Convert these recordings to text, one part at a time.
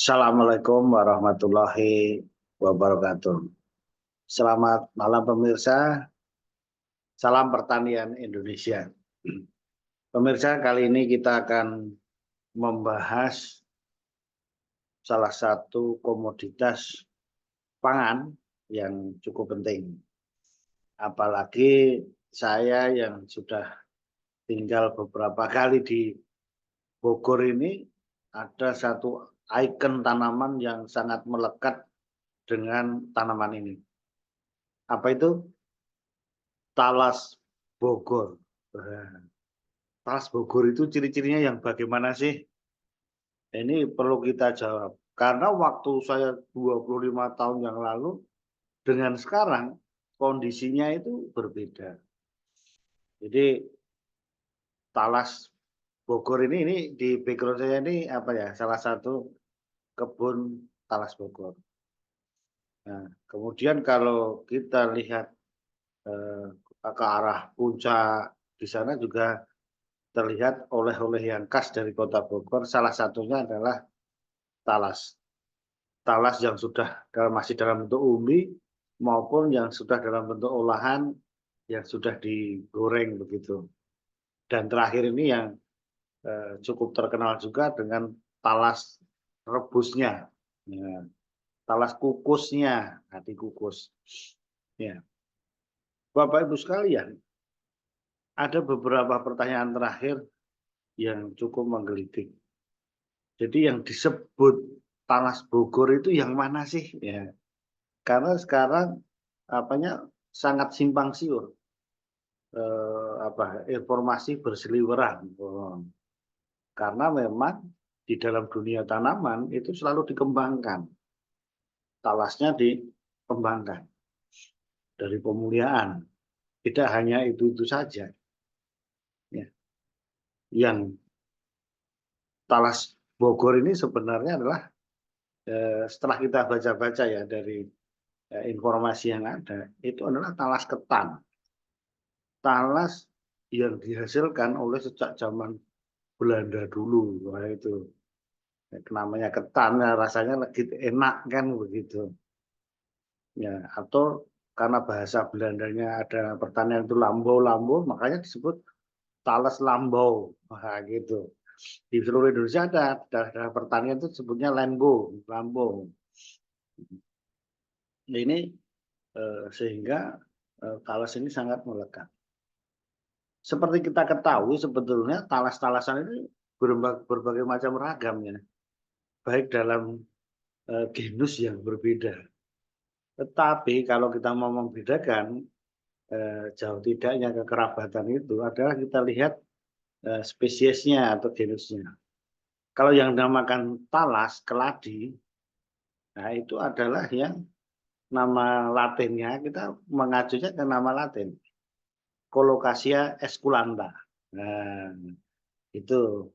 Assalamualaikum warahmatullahi wabarakatuh. Selamat malam pemirsa, salam pertanian Indonesia. Pemirsa, kali ini kita akan membahas salah satu komoditas pangan yang cukup penting. Apalagi saya yang sudah tinggal beberapa kali di Bogor ini, ada satu ikon tanaman yang sangat melekat dengan tanaman ini. Apa itu? Talas Bogor. Talas Bogor itu ciri-cirinya yang bagaimana sih? Ini perlu kita jawab. Karena waktu saya 25 tahun yang lalu dengan sekarang kondisinya itu berbeda. Jadi Talas Bogor ini di background saya ini apa ya? Salah satu kebun Talas Bogor. Nah, kemudian kalau kita lihat ke arah puncak di sana juga terlihat oleh-oleh yang khas dari Kota Bogor. Salah satunya adalah talas. Talas yang sudah masih dalam bentuk umbi maupun yang sudah dalam bentuk olahan yang sudah digoreng begitu. Dan terakhir ini yang cukup terkenal juga dengan talas rebusnya, ya, talas kukusnya, hati kukus. Ya. Bapak Ibu sekalian, ada beberapa pertanyaan terakhir yang cukup menggelitik. Jadi yang disebut Talas Bogor itu yang mana sih? Ya, karena sekarang apanya sangat simpang siur, informasi berseliweran. Karena memang di dalam dunia tanaman itu selalu dikembangkan, talasnya dikembangkan dari pemuliaan. Tidak hanya itu saja. Ya. Yang Talas Bogor ini sebenarnya adalah setelah kita baca-baca ya dari informasi yang ada, itu adalah talas ketan. Talas yang dihasilkan oleh sejak zaman Belanda dulu. Wah, itu namanya ketan, ya, rasanya lagi enak kan begitu. Ya, atau karena bahasa Belandanya ada pertanian itu lambau-lambau, makanya disebut talas lambau. Wah, gitu. Di seluruh Indonesia ada daerah pertanian itu sebutnya lambau. Nah, ini sehingga talas ini sangat melekat. Seperti kita ketahui sebetulnya talas-talasan ini berbagai macam ragam ya, baik dalam genus yang berbeda. Tetapi kalau kita mau membedakan jauh tidaknya kekerabatan itu adalah kita lihat spesiesnya atau genusnya. Kalau yang dinamakan talas keladi, nah itu adalah yang nama latinnya kita mengacunya ke nama latin, Colocasia esculenta. Nah, itu.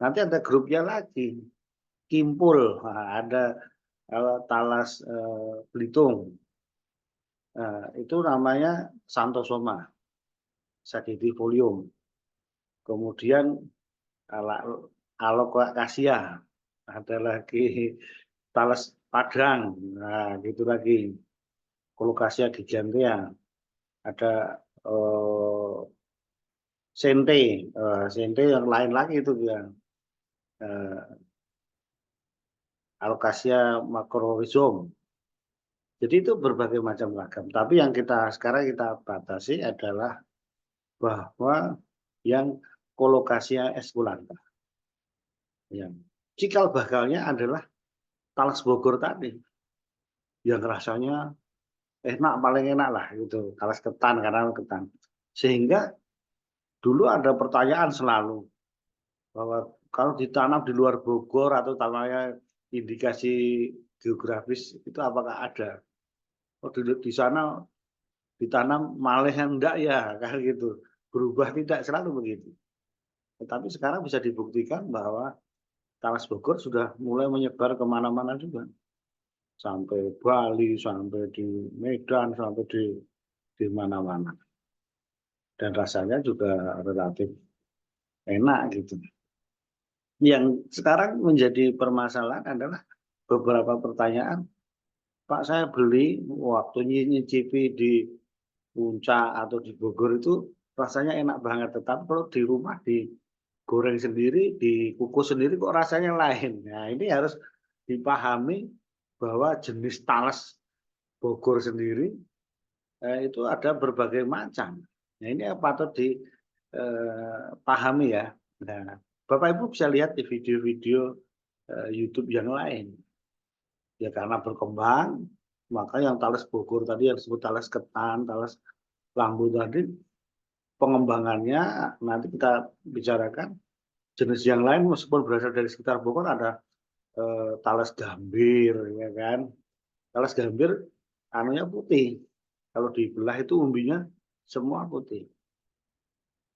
Nanti ada grupnya lagi, Kimpul. Nah, ada talas Belitung. Itu namanya Santosoma sativifolium. Kemudian Alocasia. Ada lagi talas Padang. Nah, gitu lagi. Colocasia gigantea. Ada sente yang lain lagi itu yang Alocasia macrorhizome. Jadi itu berbagai macam ragam. Tapi yang sekarang kita batasi adalah bahwa yang Colocasia esculenta. Yang cikal bakalnya adalah talas Bogor tadi. Yang rasanya enak, paling enak lah gitu. Talas ketan, karena ketan. Sehingga dulu ada pertanyaan selalu bahwa kalau ditanam di luar Bogor atau tanamnya indikasi geografis itu apakah ada? Oh, di sana ditanam malah enggak ya, kayak gitu. Berubah tidak, selalu begitu. Tetapi sekarang bisa dibuktikan bahwa talas Bogor sudah mulai menyebar kemana-mana juga. Sampai Bali, sampai di Medan, sampai di mana-mana. Dan rasanya juga relatif enak gitu. Yang sekarang menjadi permasalahan adalah beberapa pertanyaan, Pak saya beli waktu nyicipi di Puncak atau di Bogor itu rasanya enak banget, tetapi kalau di rumah digoreng sendiri, dikukus sendiri kok rasanya lain. Nah, ini harus dipahami bahwa jenis talas Bogor sendiri itu ada berbagai macam. Nah, ini yang patut dipahami ya. Nah, Bapak Ibu bisa lihat di video-video YouTube yang lain. Ya karena berkembang, maka yang talas Bogor tadi yang disebut talas ketan, talas lambu tadi pengembangannya nanti kita bicarakan jenis yang lain meskipun berasal dari sekitar Bogor ada talas gambir ya kan. Talas gambir anunya putih. Kalau dibelah itu umbinya semua putih.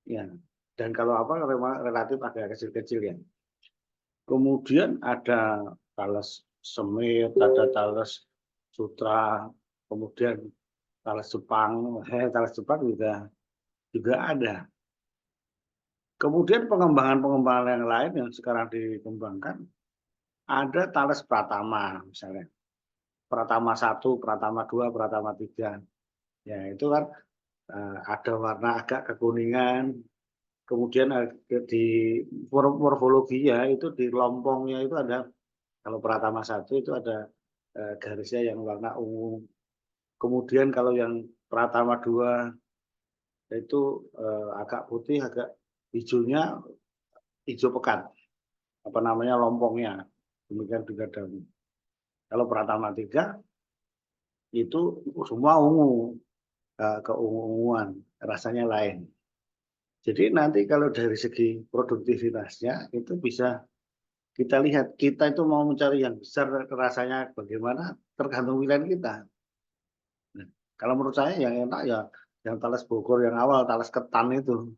Ya. Dan kalau apa relatif agak kecil-kecil ya. Kemudian ada talas semit, ada talas sutra, kemudian talas Jepang, talas Jepang juga ada. Kemudian pengembangan-pengembangan yang lain yang sekarang dikembangkan, ada talas Pratama misalnya. Pratama 1, Pratama 2, Pratama 3. Ya, itu kan ada warna agak kekuningan. Kemudian di morfologi ya, itu di lompongnya itu ada, kalau Pratama 1 itu ada garisnya yang warna ungu. Kemudian kalau yang Pratama 2 itu agak putih, agak hijaunya hijau pekat. Apa namanya lompongnya. Demikian juga daun. Kalau Pratama 3 itu semua ungu, keunguan, rasanya lain. Jadi nanti kalau dari segi produktivitasnya itu bisa kita lihat kita itu mau mencari yang besar rasanya bagaimana tergantung pilihan kita. Nah, kalau menurut saya yang enak ya yang talas Bogor yang awal talas ketan itu.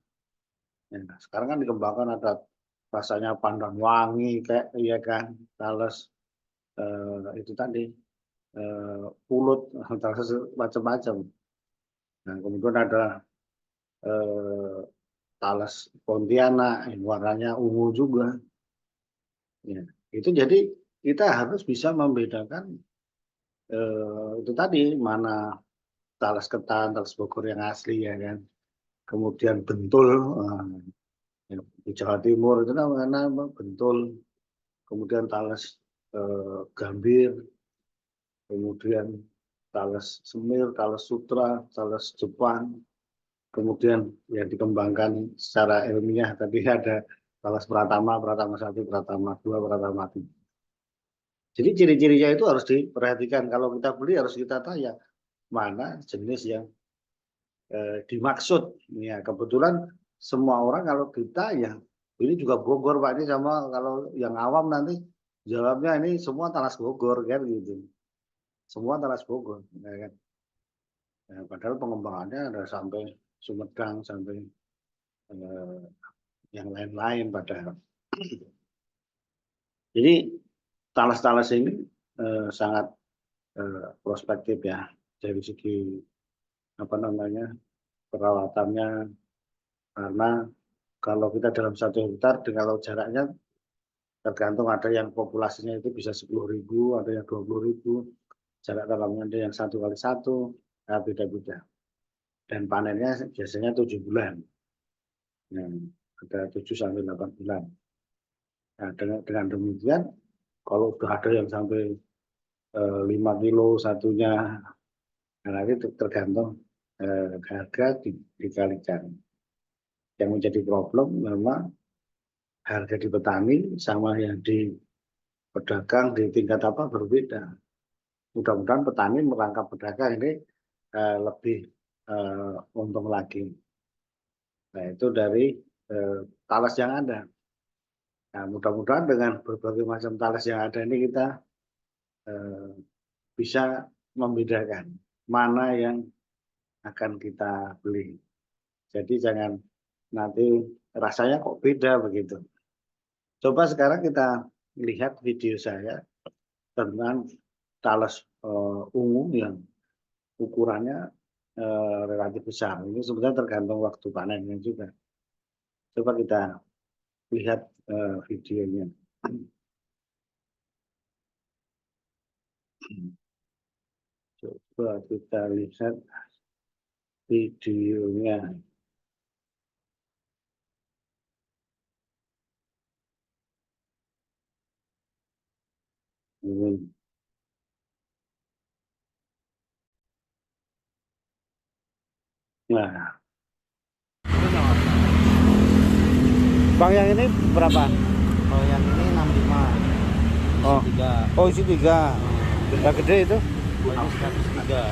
Ya, sekarang kan dikembangkan ada rasanya pandan wangi kayak iya kan talas itu tadi pulut talas macam-macam. Nah, kemudian ada eh, talas Pontianak yang warnanya ungu juga. Ya, itu jadi kita harus bisa membedakan itu tadi mana talas ketan, talas Bogor yang asli ya kan. Kemudian bentul di Jawa Timur itu namanya bentul. Kemudian talas gambir, kemudian talas semir, talas sutra, talas Jepang. Kemudian yang dikembangkan secara ilmiah tadi ada talas Pratama, Pratama 1, Pratama 2, Pratama 3. Jadi ciri-cirinya itu harus diperhatikan. Kalau kita beli harus kita tanya mana jenis yang dimaksud. Ya, kebetulan semua orang kalau kita ya ini juga Bogor Pak ini sama kalau yang awam nanti jawabnya ini semua talas Bogor kan gitu. Semua talas Bogor, ya kan. Ya, padahal pengembangannya ada sampai Sumedang sampai eh, yang lain-lain padahal. Jadi talas-talas ini sangat prospektif ya dari segi apa namanya perawatannya karena kalau kita dalam 1 hektar kalau jaraknya tergantung ada yang populasinya itu bisa 10.000, ada yang 20.000, jarak tanamnya ada yang 1 kali 1, nah, beda-beda. Dan panennya biasanya 7 bulan, nah, ada 7 sampai 8 bulan. Nah, dengan demikian, kalau sudah ada yang sampai 5 kilo satunya, nah, nanti tergantung harga dikalikan. Yang menjadi problem memang harga di petani sama yang di pedagang di tingkat apa berbeda. Mudah-mudahan petani merangkap pedagang ini lebih untung lagi. Nah itu dari talas yang ada. Nah mudah-mudahan dengan berbagai macam talas yang ada ini kita bisa membedakan mana yang akan kita beli. Jadi jangan nanti rasanya kok beda begitu. Coba sekarang kita lihat video saya tentang talas ungu yang ukurannya relatif besar. Ini sebenarnya tergantung waktu panennya juga. Coba kita lihat videonya. Coba kita lihat videonya. Ini. Nah, Bang, yang ini berapa? Kalau yang ini 65. Oh. Isi 3. Oh, isi 3. Yang gede itu? Ini 103.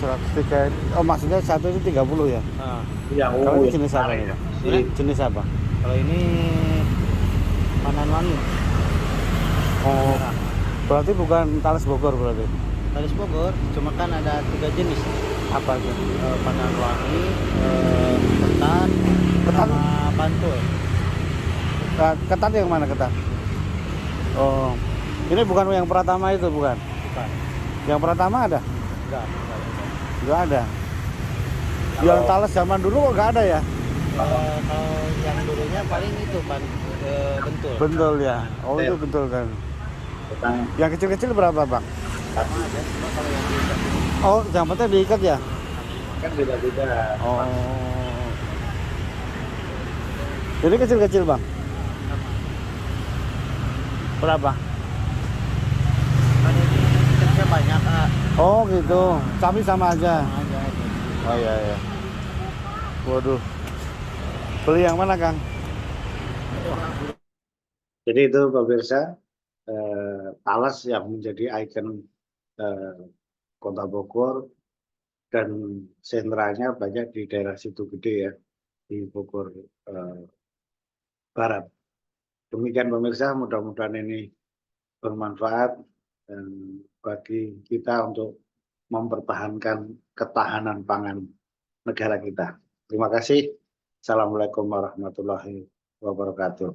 103. Oh, maksudnya satu itu 30 ya? Nah, Kalau ini jenis apa nih, Pak? Ini jenis apa? kalau ini Panan Wangi. Oh, berarti bukan talas Bogor berarti? Talas Bogor, cuma kan ada 3 jenis. Apa itu? Panan Wangi, ketan, Ketan? sama Bantul. Ketan yang mana ketan? Oh, ini bukan yang Pratama itu, bukan? Bukan. Yang Pratama ada? Enggak. Nggak ada. Yang talas zaman dulu kok nggak ada ya? Kalau yang dulunya paling itu Bentul. Bentul ya. Oh, itu bentul kan. Yang kecil-kecil berapa, Bang? Sama aja. Cuma kalau yang diikat ini Oh, yang penting diikat ya? kan beda-beda. Oh. Ini kecil-kecil, Bang. Berapa? Kan ini tiketnya banyak, Kak. Oh, gitu. Kami sama aja. Sama aja. Oh iya ya. Waduh. Beli yang mana, Kang? Jadi itu pemirsa, talas yang menjadi ikon Kota Bogor dan sentranya banyak di daerah Situgede ya, di Bogor Barat. Demikian pemirsa, mudah-mudahan ini bermanfaat dan bagi kita untuk mempertahankan ketahanan pangan negara kita. Terima kasih. Assalamualaikum warahmatullahi wabarakatuh.